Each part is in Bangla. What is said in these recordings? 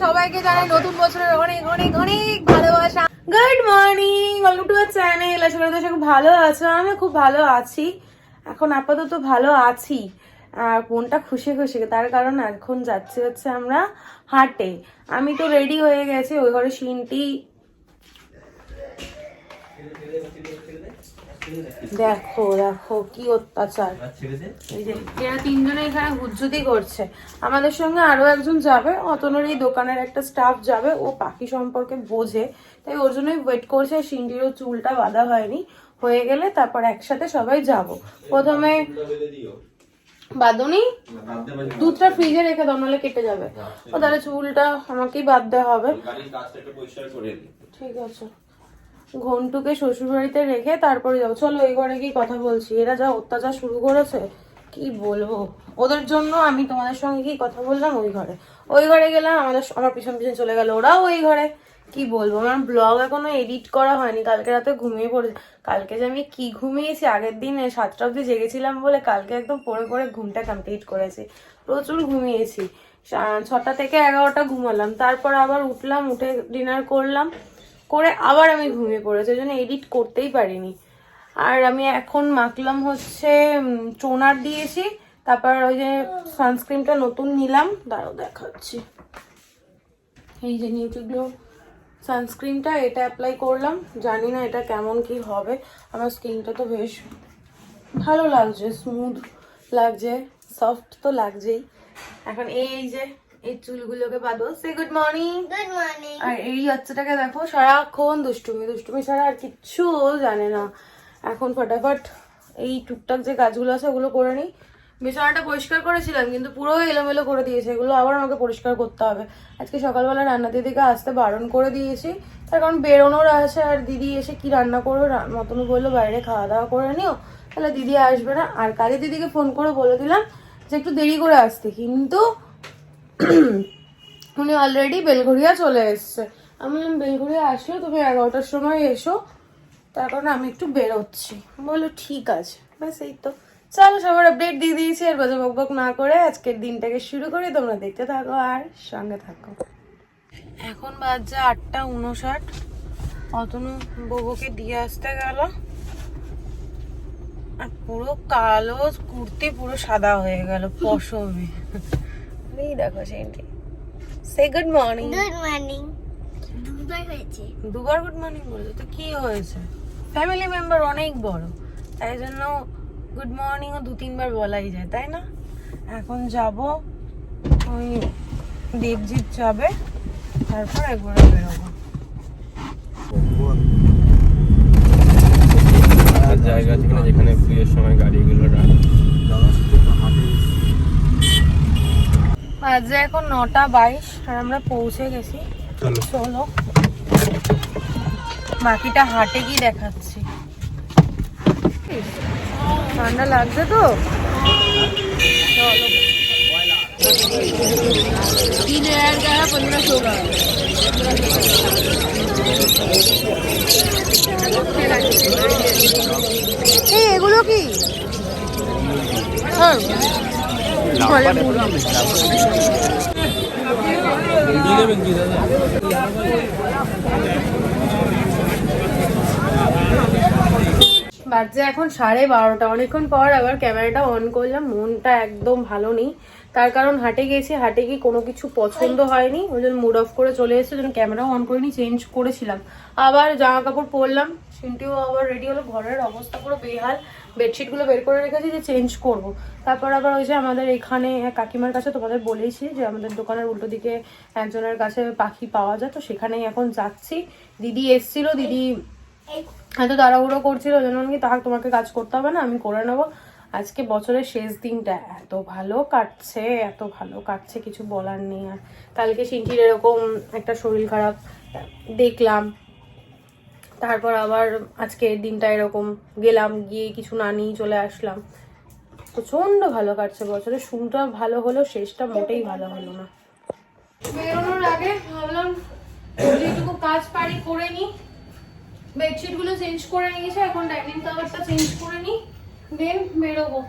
সবাইকে জানাই নতুন বছরের অনেক অনেক অনেক ভালোবাসা। Good morning, welcome to our channel. আশা করি তোমরা ভালো আছো, আমি খুব ভালো আছি। এখন আপাতত ভালো আছি আর মনটা খুশি খুশি, তার কারণ এখন যাচ্ছি হচ্ছে আমরা হাটে। আমি তো রেডি হয়ে গেছি, ওই ঘরে সিনটি দেখো দেখো কি অত্যাচার। এই যে এরা তিনজনে এখানে হুজ্জুতি করছে। আমাদের সঙ্গে আরো একজন যাবে, অতনুর এই দোকানের একটা স্টাফ যাবে, ও পাখি সম্পর্কে বোঝে, তাই ওর জন্যই ওয়েট করছে। সিন্ডিরও চুলটা বাঁধা হয়নি, হয়ে গেলে তারপর একসাথে সবাই যাব। প্রথমে বাঁধনি, দুধটা ফ্রিজে রেখে দাও নাহলে কেটে যাবে। ও তাহলে চুলটা আমাকেই বাঁধতে হবে। ঠিক আছে, ঘন্টুকে শ্বশুর বাড়িতে রেখে তারপরে যাবো। চলো এই ঘরে গিয়ে কথা বলছি। এরা যা অত্যাচার শুরু করেছে কি বলবো, ওদের জন্য আমি তোমাদের সঙ্গে কি কথা বললাম। ওই ঘরে গেলাম, আমার পিছন পিছন চলে গেল ওরাও ওই ঘরে। কি বলবো, আমার ব্লগ এখনো এডিট করা হয়নি। কালকে রাতে ঘুমিয়ে পড়ে, কালকে যে আমি কি ঘুমিয়েছি, আগের দিন 7টা অবধি জেগেছিলাম বলে কালকে একদম পড়ে পড়ে ঘুমটা কমপ্লিট করেছি। প্রচুর ঘুমিয়েছি, 6টা থেকে 11টা ঘুমালাম, তারপর আবার উঠলাম, উঠে ডিনার করলাম, করে আবার আমি ঘুমিয়ে পড়েছি, ওই জন্য এডিট করতেই পারিনি। আর আমি এখন মাখলাম হচ্ছে টোনার দিয়েছি, তারপর ওই যে সানস্ক্রিনটা নতুন নিলাম, দাঁড়াও দেখাচ্ছি। এই যে নিউট্রিগ্লো সানস্ক্রিনটা, এটা অ্যাপ্লাই করলাম। জানি না এটা কেমন কি হবে, আমার স্কিনটা তো বেশ ভালো লাগছে, স্মুথ লাগছে, সফট তো লাগছেই। এখন এই যে এই চুলগুলোকে বাঁধো। সে গুড মর্নিং। Good morning. আর এই বাচ্চাটাকে দেখো, সারাক্ষণ দুষ্টুমি দুষ্টুমি ছাড়া আর কিচ্ছু জানে না। এখন ফটাফট এই টুকটাক যে কাজগুলো আছে ওগুলো করে নিই। বিছানাটা পরিষ্কার করেছিলাম কিন্তু পুরো এলোমেলো করে দিয়েছে, এগুলো আবার আমাকে পরিষ্কার করতে হবে। আজকে সকালবেলা রান্না দিদিকে আসতে বারণ করে দিয়েছি, তার কারণ বেরোনোর আছে। আর দিদি এসে কি রান্না করবে, মতনু বললো বাইরে খাওয়া দাওয়া করে নিও, তাহলে দিদি আসবে না। আর কাজে দিদিকে ফোন করে বলে দিলাম যে একটু দেরি করে আসতে, কিন্তু উনি অলরেডি বেলঘড়িয়া চলে এসছে। আমি বললাম বেলঘড়িয়া আসলো, তুমি 11টার সময় এসো, তার কারণে আমি একটু বেরোচ্ছি। বললো ঠিক আছে, ব্যাস এই তো। চলো সবার আপডেট দিয়ে দিয়েছি, আর বাজে বকবক না করে আজকের দিনটাকে শুরু করি। তোমরা দেখতে থাকো আর সঙ্গে থাকো। এখন বাজছে 8টা 59। অতনু বউকে দিয়ে আসতে গেল, আর পুরো কালো কুর্তি পুরো সাদা হয়ে গেল পশমে। এই দেখো সেটি। সে গুড মর্নিং। Good morning. দুবার হয়েছে। দুবার গুড মর্নিং বলেছে তো কি হয়েছে, ফ্যামিলি মেম্বার অনেক বড়, তাই জন্য গুড মর্নিং ও 2-3 বার বলাই যায়, তাই না? এখন যাব, ওই দেবজিৎ যাবে, তারপর একবারে বেরোবো। জায়গা আছে কিনা যেখানে বিয়ের সময় গাড়িগুলো বাজে এখন 9টা 22 আর আমরা পৌঁছে গেছি। চলো বাকিটা হাটে কি দেখাচ্ছি। ঠান্ডা লাগছে তো, চলো। 3,1500 होगा। এগুলো কি? বাজে এখন 12:30। অনেকক্ষণ পর আবার ক্যামেরাটা অন করলাম, মনটা একদম ভালো নেই। তার কারণ হাটে গেছি, হাটে গিয়ে কোনো কিছু পছন্দ হয়নি, ওই জন্য মুড অফ করে চলে এসেছে, ওই জন্য ক্যামেরাও অন করিনি, চেঞ্জ করেছিলাম। আবার জামা কাপড় পরলাম, সিনটিও আবার রেডি হলো। ঘরের অবস্থা পুরো বেহাল, বেডশিটগুলো বের করে রেখেছি যে চেঞ্জ করব। তারপর আবার ওই যে আমাদের এখানে কাকিমার কাছে তোমাদের বলেছি যে আমাদের দোকানের উল্টো দিকে একজনের কাছে পাখি পাওয়া যায়, তো সেখানেই এখন যাচ্ছি। দিদি এসছিল, দিদি এত তাড়াহুড়ো করছিল, ওই জন্য কি তাহার তোমাকে কাজ করতে হবে না, আমি করে নেবো। আজকে বছরের শেষ দিনটা এত ভালো কাটছে, এত ভালো কাটছে, কিছু বলার নেই। আর কালকে সিনটির এরকম একটা শরীর খারাপ দেখলাম, তারপর আবার আজকের দিনটা এরকম গেলাম, গিয়ে কিছু না নিয়ে চলে আসলাম। প্রচন্ড ভালো কাটছে বছরের শুরুটা ভালো হলো, শেষটা মোটেই ভালো হলো না। বেরোনোর আগে ভাবলাম যেটুকু কাজ পারি করে নি। বেডশিট গুলো চেঞ্জ করে নিয়েছে, এখন ডাইনিং কভারটা চেঞ্জ করে নি, দেন বেরোবো।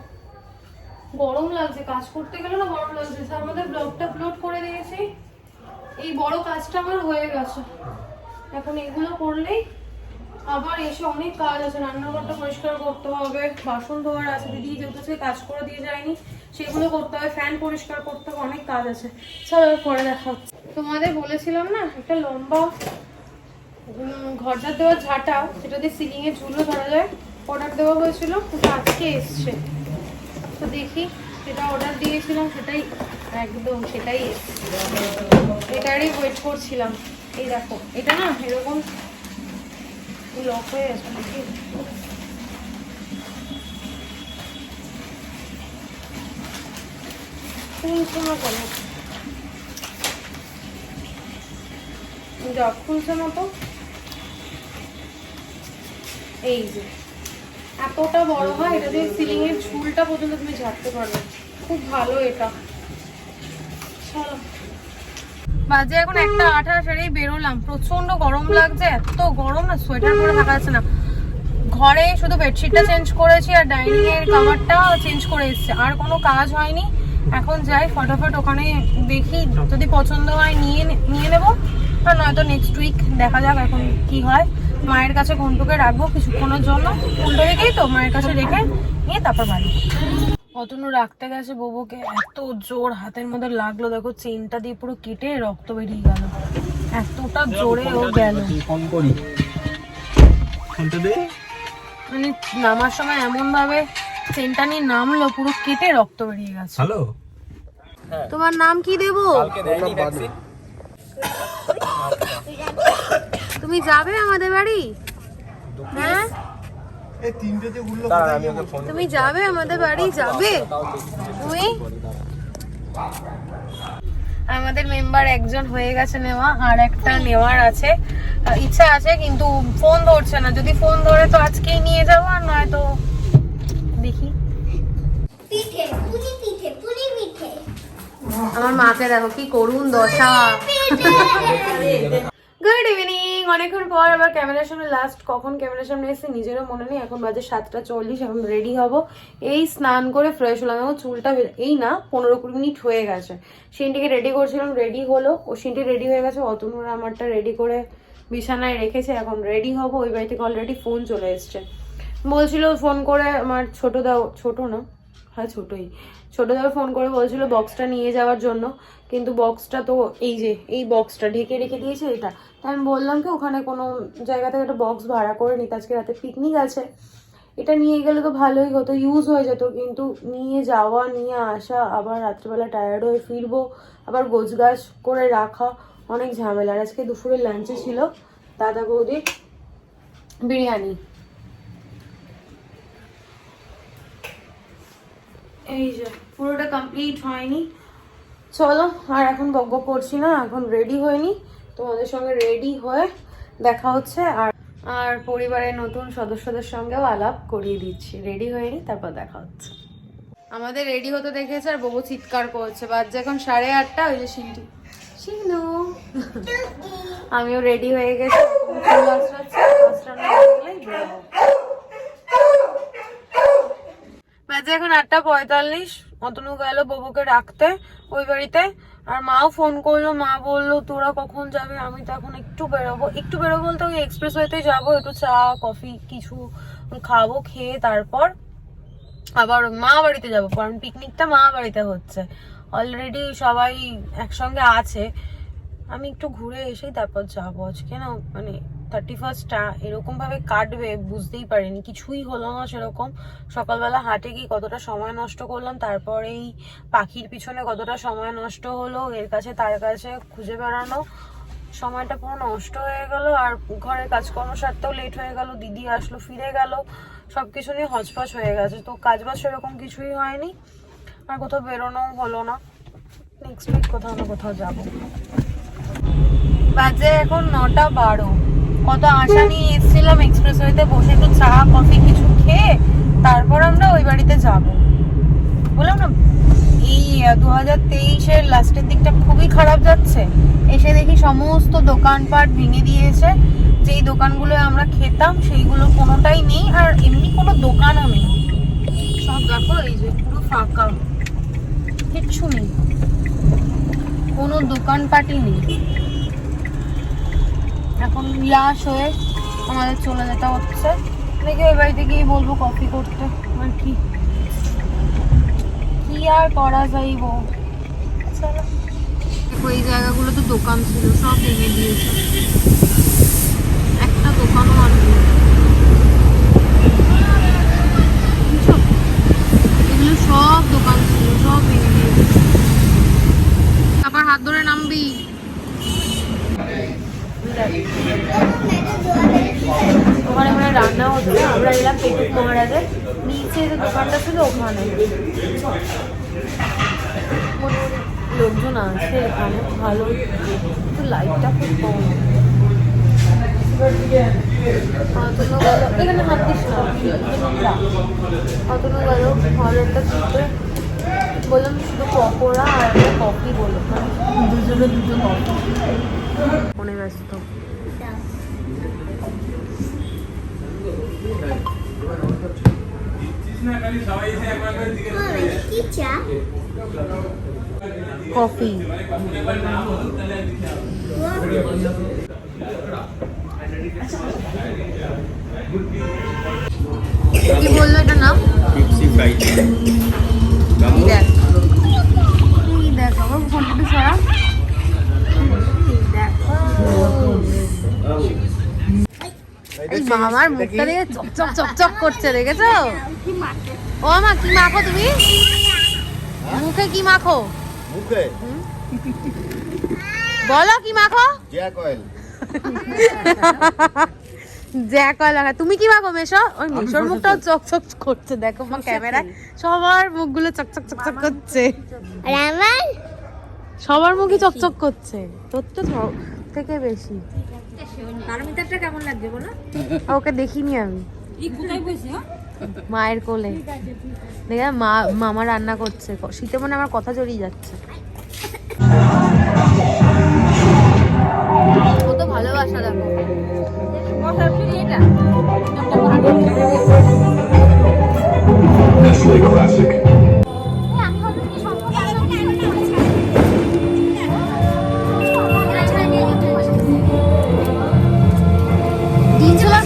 গরম লাগছে, কাজ করতে গেলে না গরম লাগছে। তার মধ্যে ব্লগটা আপলোড করে দিয়েছি, এই বড় কাজটা আমার হয়ে গেছে, এখন এগুলো করলেই আবার এসে অনেক কাজ আছে। রান্নাঘরটা পরিষ্কার করতে হবে, বাসন ধোয়ার আছে, দিদি যেহেতু আজকে কাজ করে দিয়ে যায়নি সেগুলো করতে হবে, ফ্যান পরিষ্কার করতে হবে, অনেক কাজ আছে। চলো পরে দেখা হচ্ছে। তোমাদের বলেছিলাম না একটা লম্বা ঘরটা দেওয়া ঝাঁটা, সেটা দিয়ে সিলিং এ ঝুলো ধরা যায়, অর্ডার দেওয়া হয়েছিল, ওটা আজকে এসছে। তো দেখি, যেটা অর্ডার দিয়েছিলাম সেটাই একদম সেটাই এসছে, এটারই ওয়েট করছিলাম। এই দেখো, এটা না এরকম লক হয়ে আছে নাকি, খুলছে না কেন, যা খুলছে না তো। এই যে এতটা বড় হয়, এটা দিয়ে সিলিং এর ঝুলটা পর্যন্ত তুমি ঝাড়তে পারবে, খুব ভালো এটা। চলো, বাজে এখন 1:28, সেটাই বেরোলাম। প্রচন্ড গরম লাগছে, এত গরম না, সোয়েটার পরে থাকা যাচ্ছে না। ঘরে শুধু বেডশিটটা চেঞ্জ করেছি আর ডাইনিং এর কভারটা চেঞ্জ করে এসেছে, আর কোনো কাজ হয়নি। এখন যাই ফটাফট ওখানে, দেখি যদি পছন্দ হয় নিয়ে নেবো, আর নয়তো নেক্সট উইক দেখা যাক এখন কি হয়। মায়ের কাছে ঘন্টুকে রাখবো কিছুক্ষণের জন্য, উল্টো দিকেই তো, মায়ের কাছে রেখে নিয়ে তারপর বাড়ি। অতনু রাখতে গেছে বাবুকে, এত জোর হাতের মধ্যে লাগলো, দেখো চেনটা দিয়ে পুরো কেটে রক্ত বেরিয়ে গেল, এতটা জোরে ও গেল। মানে নামার সময় এমন ভাবে চেনটা নিয়ে নামলো, পুরো কেটে রক্ত বেরিয়ে গেছে। হ্যালো, তোমার নাম কি দেবো? তুমি যাবে আমাদের বাড়ি? হ্যাঁ, তুমি যাবে আমাদের বাড়ি? যাবে তুমি? আমাদের মেম্বার একজন হয়ে গেছে নেওয়া, আর একটা নেওয়ার আছে, ইচ্ছা আছে, কিন্তু ফোন ধরছে না। যদি ফোন ধরে তো আজকেই নিয়ে যাবো, আর নয় তো দেখি। আমার মাকে দেখো কি করুন দশা। গুড ইভিনিং, অনেকক্ষণ পর আবার ক্যামেরার সামনে। লাস্ট কখন ক্যামেরার সামনে এসেছি নিজেরও মনে নেই। এখন বাজে 7:40, এখন রেডি হব। এই স্নান করে ফ্রেশ হলাম, এখন চুলটা এই না 15-20 মিনিট হয়ে গেছে। সিনটিকে রেডি করছিলাম, রেডি হলো, ও সিনটি রেডি হয়ে গেছে, অতনুর আমারটা রেডি করে বিছানায় রেখেছে। এখন রেডি হব। ওই বাড়ি থেকে অলরেডি ফোন চলে এসছে, বলছিল ফোন করে, আমার ছোট না, হ্যাঁ ছোটই, ছোট দাও ফোন করে বলছিল বক্সটা নিয়ে যাওয়ার জন্য, কিন্তু বক্সটা তো এই যে এই বক্সটা ঢেকে রেখে দিয়েছে এটা। তাই আমি বললাম কি ওখানে কোনো জায়গা থেকে একটা বক্স ভাড়া করে নিতে, আজকে রাতে পিকনিক আছে, এটা নিয়ে গেলে তো ভালোই হতো, ইউজ হয়ে যেত, কিন্তু নিয়ে যাওয়া নিয়ে আসা, আবার রাত্রিবেলা টায়ার্ড হয়ে ফিরবো, আবার গোছগাছ করে রাখা, অনেক ঝামেলা। আর আজকে দুপুরের লাঞ্চে ছিল দাদা বৌদির বিরিয়ানি। এই যে পুরোটা কমপ্লিট হয়নি। চলো আর এখন বকবক করছি না, এখন রেডি হয়নি, তোমাদের সঙ্গে রেডি হয়ে দেখা হচ্ছে। আর পরিবারের নতুন সদস্যদের সঙ্গেও আলাপ করিয়ে দিচ্ছি। রেডি হয়নি, তারপর দেখা হচ্ছে। আমাদের রেডি হতে দেখেছে আর ববু চিৎকার করছে। বাজছে এখন 8:30। ওই যে শিনু আমিও রেডি হয়ে গেছি, বাজে এখন 8:45। অতনু গেল ববুকে রাখতে ওই বাড়িতে, আর মাও ফোন করলো। মা বললো তোরা কখন যাবে? আমি তো এখন একটু বেরোবো বলতে ওই এক্সপ্রেস ওয়েতে যাবো, একটু চা কফি কিছু খাবো, খেয়ে তারপর আবার মা বাড়িতে যাবো, কারণ পিকনিকটা মা বাড়িতে হচ্ছে, অলরেডি সবাই একসঙ্গে আছে। আমি একটু ঘুরে এসেই তারপর যাবো। আজকে না মানে 31st এরকম ভাবে কাটবে বুঝতেই পারিনি, কিছুই হলো না সেরকম। সকালবেলা হাটে গিয়ে কতটা সময় নষ্ট করলাম, তারপর এই পাখির পিছনে কতটা সময় নষ্ট হলো, এর কাছে তার কাছে খুঁজে বেড়ানো, সময়টা পুরো নষ্ট হয়ে গেল। আর ঘরের কাজকর্ম সারতেও লেট হয়ে গেল, দিদি আসলো ফিরে গেল, সবকিছু নিয়ে হচপচ হয়ে গেছে। তো কাজবাজ সেরকম কিছুই হয়নি, আর কোথাও বেরোনো হলো না। নেক্সট উইক কোথাও না কোথাও যাবো। বাজে এখন 9:12। কত আশা নিয়ে এসেছিলাম এক্সপ্রেসওয়েতে বসে, একটু চা কফি কিছু খেয়ে তারপর আমরা ওই বাড়িতে যাব। বললাম না এই 2023-এর লাস্টের দিকটা খুবই খারাপ যাচ্ছে। এসে দেখি সমস্ত দোকানপাট ভেঙে দিয়েছে, যেই দোকানগুলো আমরা খেতাম সেইগুলো কোনোটাই নেই, আর এমনি কোনো দোকানও নেই। সব দেখো এই যে পুরো ফাঁকা, কিচ্ছু নেই। কোনো দোকানপাটই নেই। এখন ইয়াস হয়ে আমাদের চলে যেতে হচ্ছে। দেখি ওই বাড়িতে গিয়ে বলবো কফি করতে, আর কি আর করা যাইব। চলো। এই জায়গাগুলো তো দোকান ছিল, সব ভেঙে দিয়েছে, একটা দোকানও আর নেই। এগুলো সব দোকান ছিল, সব ভেঙে দিয়েছে। আবার হাত ধরে নামবি। ওখানে মানে রান্না হচ্ছে, আমরা এলাম পেটুক মহারাজের নিচে যে দোকানটা ছিল ওখানে। লোকজন আছে এখানে, ভালো, কিন্তু লাইটটা খুব কম। এখানে হাত দিস না, অতনু গেল হরেরটা দিতে, বললাম শুধু পকোড়া আর একটা কফি বলো, দুজনে দুটো কফি। ফোনে ব্যস্ত। কি চা? কফি। কি বললো এটা নাম? Crispy fried chicken. দেখ দেখ আমার ফোনটা একটু সরা। এই মামার মুখটা দেখে চকচক চকচক করছে, দেখেছো? ও মা, কি মাখো তুমি মুখে? কি মাখো মুখে? বলো কি মাখো? Jack oil. জ্যাক অয়েল লাগা। তুমি কি মাখো মেশো? ওই মেশোর মুখটাও চকচক করছে, দেখো মা ক্যামেরায় সবার মুখগুলো চকচক চকচক করছে। আর আমার সবার মুখই চকচক করছে, তোর তো থেকে বেশি। পারমিতারটা কেমন লাগছে বলো? ওকে দেখিনি আমি, এই কোথায় বসে? মায়ের কোলে। দেখে মামা রান্না করছে, শীতে মনে আমার কথা জড়িয়ে যাচ্ছে। কত ভালোবাসা দেখো। Nestle Classic.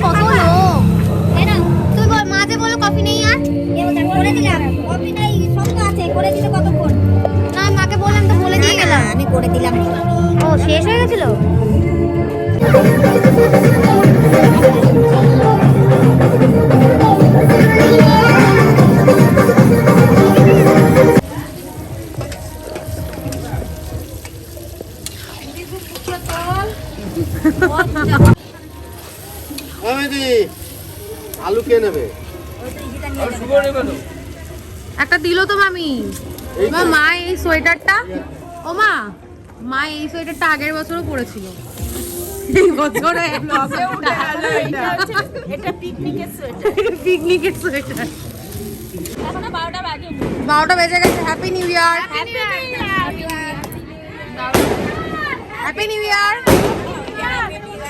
কত লোক, তুই বল মাঝে বলো কফি নেই আর করে দিলাম। কফি নেই, সব তো আছে, করে দিতে কতক্ষণ? না মাকে বললাম তো বলে দিয়ে গেলাম, আমি করে দিলাম। ও শেষ হয়ে গেছিল। আলু কে নেবে? একটা দিল তো মামি। মা এই সোয়েটারটা, ও মা এই সোয়েটারটা আগের বছরও পরেছিল, এই বছরে এটা পিকনিকের সোয়েটার। পিকনিকের সোয়েটার। এখনো 12টা বাজে। 12টা বেজে গেছে। Happy new year. Happy new happy new year.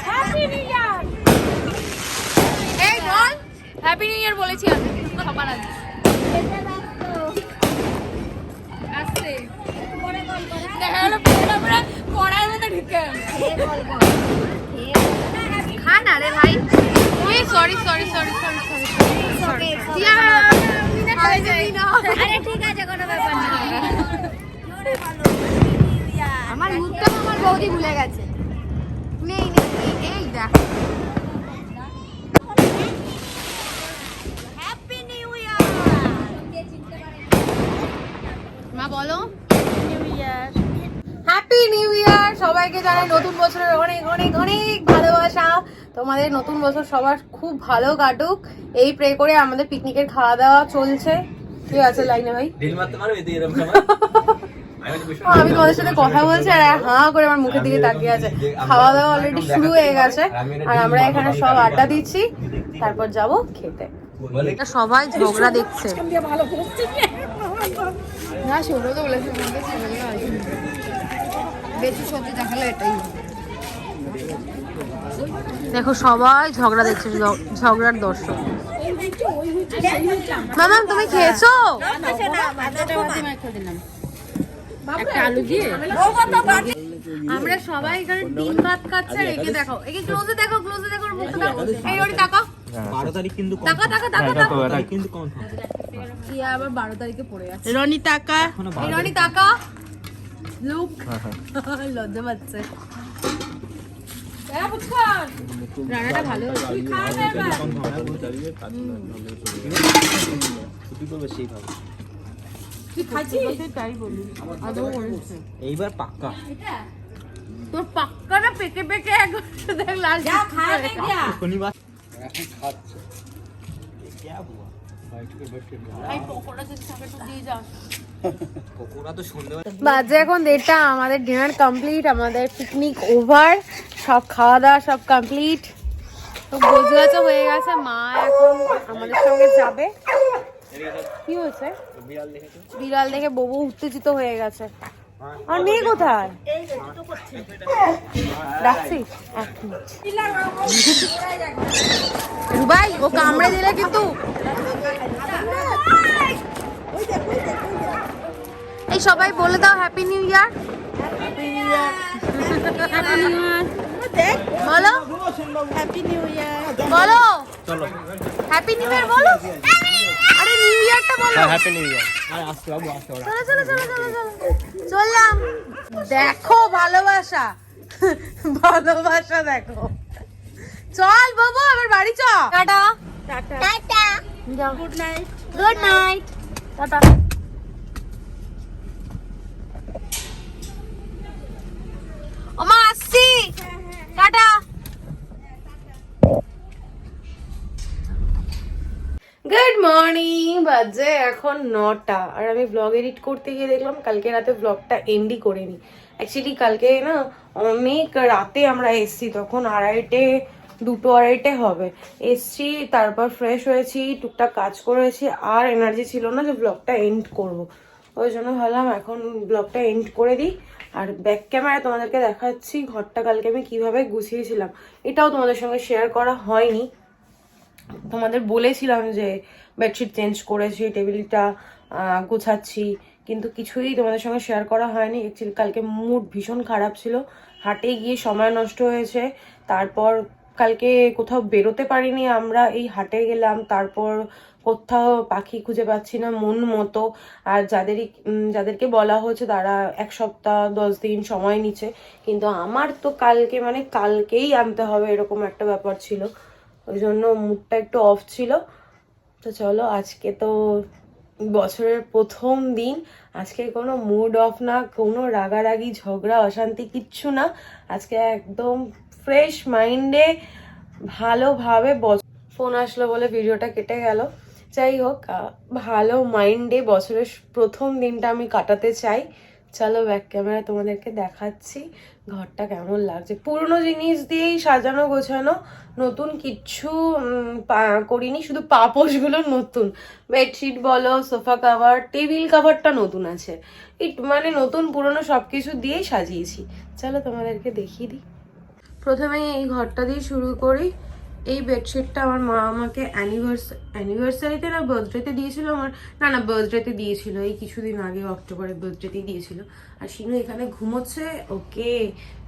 Happy new year. এই বল হ্যাপি নিউ ইয়ার বলেছি আমি সবার আগে। আসছে দেখা গেল পুরোটা পুরো পড়ার মতো ঢুকে খা না রে ভাই। এই sorry sorry sorry sorry sorry. আরে ঠিক আছে, কোনো ব্যাপার না। আমার মুখটা আমার বৌদি ভুলে গেছে। নেই নেই এই দেখ। Happy new year. মা বলো হ্যাপি নিউ ইয়ার। সবাইকে জানাই নতুন বছরের অনেক অনেক অনেক ভালোবাসা। তোমাদের নতুন বছর সবার খুব ভালো কাটুক, এই প্রে করে আমাদের পিকনিকের খাওয়া দাওয়া চলছে। কি আছে লাইনে ভাই? আমি তোমাদের সাথে কথা বলছি আর হাঁ করে আমার মুখের দিকে তাকিয়ে আছে। খাওয়া দাওয়া অলরেডি শুরু হয়ে গেছে আর আমরা এখানে সব আড্ডা দিচ্ছি, তারপর যাব খেতে। সবাই ঝগড়া দেখছে। না শোনো তো বলেছে বেশি সত্যি দেখালে এটাই। দেখো সবাই ঝগড়া দেখছে, ঝগড়ার দর্শক। মামা তুমি খেয়েছো? একটা আলু দিয়ে আমরা সবাই এখানে ডিম ভাত খাচ্ছে আর একে দেখো একে ক্লোজে দেখো ওর মুখটা এই ওরে তাকাও 12 তারিখ কিন্তু তাকা কিন্তু কনফার্ম কি আবার 12 তারিখে পড়ে যাচ্ছে রনি টাকা এই রনি তাকা লুক লজ্জা পাচ্ছে রান্নাটা ভালো হয়েছে তুই খা না এবার ছুটি করবে সেই ভাবে তুই খাচ্ছিস তাই বলি আদৌ করেছে এইবার পাক্কা তোর পাক্কাটা পেকে পেকে একবার দেখ লাল যা খা দেখ যা শনিবার খাচ্ছে क्या हुआ এই পকোড়া যদি থাকে তো দিয়ে যা পকোড়া তো সন্ধ্যেবেলা বাজে এখন 1:30 আমাদের ডিনার কমপ্লিট আমাদের পিকনিক ওভার সব খাওয়া দাওয়া সব কমপ্লিট তো গোছগাছ হয়ে গেছে মা এখন আমাদের সঙ্গে যাবে কি হয়েছে বিড়াল দেখে ববু উত্তেজিত হয়ে গেছে আর মেয়ে কোথায় রাখছি ভাই ও কামড়ে দিলে কিন্তু এই সবাই বলে দাও হ্যাপি নিউ ইয়ার বলো হ্যাপি নিউ ইয়ার বলো চলো হ্যাপি নিউ ইয়ার বলো আরে নিউ ইয়ারটা বলো হ্যাপি নিউ ইয়ার আরে আসতে বাবু আসতে ওরা চলো চললাম দেখো ভালোবাসা ভালোবাসা দেখো চল বাবু আবার বাড়ি চ টাটা টাটা যাও গুড নাইট টাটা ওমা আসছি টাটা গুড মর্নিং বাজে এখন 9টা আর আমি ব্লগ এডিট করতে গিয়ে দেখলাম কালকে রাতে ব্লগটা এন্ডই করিনি অ্যাকচুয়ালি কালকে না অনেক রাতে আমরা এসছি তখন 2:30 হবে এসছি তারপর ফ্রেশ হয়েছি টুকটাক কাজ করেছি আর এনার্জি ছিল না যে ব্লগটা এন্ড করব ওই জন্য ভাবলাম এখন ব্লগটা এন্ড করে দিই আর ব্যাক ক্যামেরায় তোমাদেরকে দেখাচ্ছি ঘরটা কালকে আমি কিভাবে গুছিয়েছিলাম এটাও তোমাদের সঙ্গে শেয়ার করা হয়নি তোমাদের বলেছিলাম যে বেডশিট চেঞ্জ করেছি টেবিলটা গোছাচ্ছি কিন্তু কিছুই তোমাদের সঙ্গে শেয়ার করা হয়নি অ্যাকচুয়ালি কালকে মুড ভীষণ খারাপ ছিল হাটে গিয়ে সময় নষ্ট হয়েছে তারপর কালকে কোথাও বেরোতে পারিনি আমরা এই হাটে গেলাম তারপর কোথাও পাখি খুঁজে পাচ্ছি না মন মতো আর যাদেরকে বলা হয়েছে তারা 1 সপ্তাহ 10 দিন সময় নিচ্ছে কিন্তু আমার তো কালকেই আনতে হবে এরকম একটা ব্যাপার ছিল ওই জন্য মুডটা একটু অফ ছিল তো চলো আজকে তো বছরের প্রথম দিন আজকে কোনো মুড অফ না কোনো রাগারাগি ঝগড়া অশান্তি কিচ্ছু না আজকে একদম ফ্রেশ মাইন্ডে ভালোভাবে ফোন আসলো বলে ভিডিওটা কেটে গেল যাই হোক ভালো মাইন্ডে বছরের প্রথম দিনটা আমি কাটাতে চাই চলো ব্যাক ক্যামেরা তোমাদেরকে দেখাচ্ছি ঘরটা কেমন লাগছে পুরনো জিনিস দিয়েই সাজানো গোছানো নতুন কিচ্ছু করিনি শুধু পাপোশগুলো নতুন বেডশিট বলো সোফা কাভার টেবিল কাভারটা নতুন আছে নতুন পুরনো সবকিছু দিয়েই সাজিয়েছি চলো তোমাদেরকে দেখিয়ে দিই প্রথমে এই ঘরটা দিয়ে শুরু করি এই বেডশিটটা আমার মা আমাকে অ্যানিভার্সারিতে না বার্থডেতে দিয়েছিল না বার্থডেতে দিয়েছিল এই কিছুদিন আগে অক্টোবরের বার্থডেতেই দিয়েছিল আর শিনু এখানে ঘুমোচ্ছে ওকে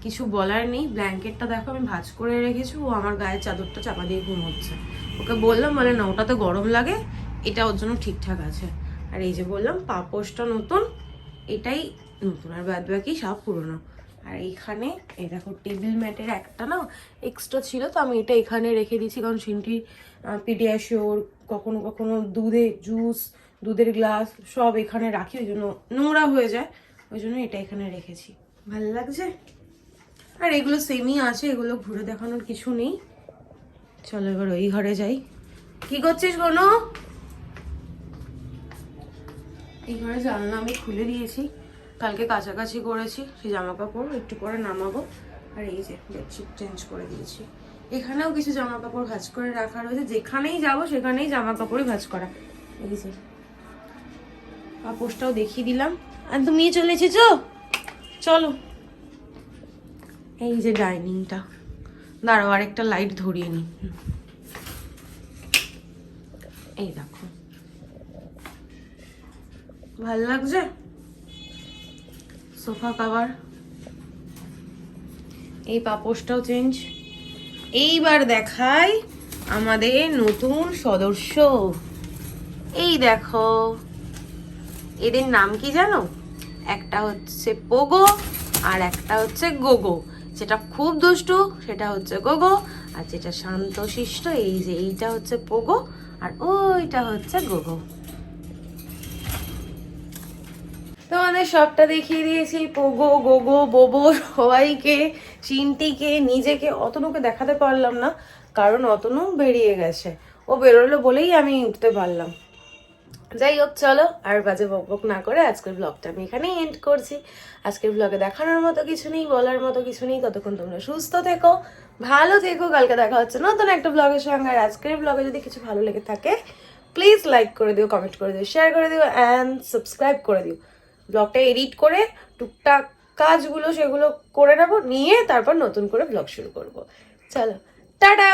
কিছু বলার নেই ব্ল্যাঙ্কেটটা দেখো আমি ভাঁজ করে রেখেছি ও আমার গায়ের চাদরটা চাপা দিয়ে ঘুমোচ্ছে ওকে বললাম না ওটা তো গরম লাগে এটা ওর জন্য ঠিকঠাক আছে আর এই যে বললাম পাপোশটা নতুন এটাই নতুন আর বাদ বাকি সব পুরোনো আর এইখানে এই দেখো টেবিল ম্যাটের একটা না এক্সট্রা ছিল তো আমি এটা এখানে রেখে দিয়েছি কারণ সিনটি পিডিয়াশিওর কখনো কখনো দুধের গ্লাস সব এখানে রাখি ওই জন্য নোংরা হয়ে যায় ওই জন্য এটা এখানে রেখেছি ভালো লাগছে আর এগুলো সেমই আছে এগুলো ঘুরে দেখানোর কিছু নেই চলো এবার ওই ঘরে যাই কি করছিস কোনো এই ঘরে জানলা আমি খুলে দিয়েছি কালকে কাছাকাছি করেছি সেই জামা কাপড় একটু পরে নামাবো আর এই যে বেডশিট চেঞ্জ করে দিয়েছি এখানেও কিছু জামা কাপড় ভাঁজ করে রাখা রয়েছে যেখানেই যাব সেখানেই জামা কাপড়ই ভাঁজ করা এই যে পাপোশটাও দেখিয়ে দিলাম আর তুমি চলে এসেছো চলো এই যে ডাইনিংটা দাঁড়াও আরেকটা লাইট ধরিয়ে নি এই দেখো ভাল লাগছে সোফা কভার, এই পাপোশটাও চেঞ্জ। এইবার দেখাই আমাদের নতুন সদস্য। এই দেখো, এদের নাম কি জানো? একটা হচ্ছে পোগো আর একটা হচ্ছে গোগো। যেটা খুব দুষ্টু সেটা হচ্ছে গোগো, আর যেটা শান্তশিষ্ট এই যে এইটা হচ্ছে পোগো, আর ওইটা হচ্ছে গোগো। তোমাদের সবটা দেখিয়ে দিয়েছি, পোগো, গোগো, বোবো, সবাইকে, চিন্টিকে, নিজেকে। অতনুকে দেখাতে পারলাম না কারণ অতনু বেরিয়ে গেছে, ও বেরোলো বলেই আমি উঠতে পারলাম। যাই হোক, চলো আর বাজে বকবক না করে আজকের ব্লগটা আমি এখানেই এন্ড করছি। আজকের ব্লগে দেখানোর মতো কিছু নেই, বলার মতো কিছু নেই। ততক্ষণ তোমরা সুস্থ থেকো, ভালো থেকো। কালকে দেখা হচ্ছে নতুন একটা ব্লগের সঙ্গে। আর আজকের ব্লগে যদি কিছু ভালো লেগে থাকে প্লিজ লাইক করে দিও, কমেন্ট করে দিও, শেয়ার করে দিও অ্যান্ড সাবস্ক্রাইব করে দিও। ব্লগটা এডিট করে টুকটাক কাজগুলো সেগুলো করে নেবো, নিয়ে তারপর নতুন করে ব্লগ শুরু করব। চলো, টাটা।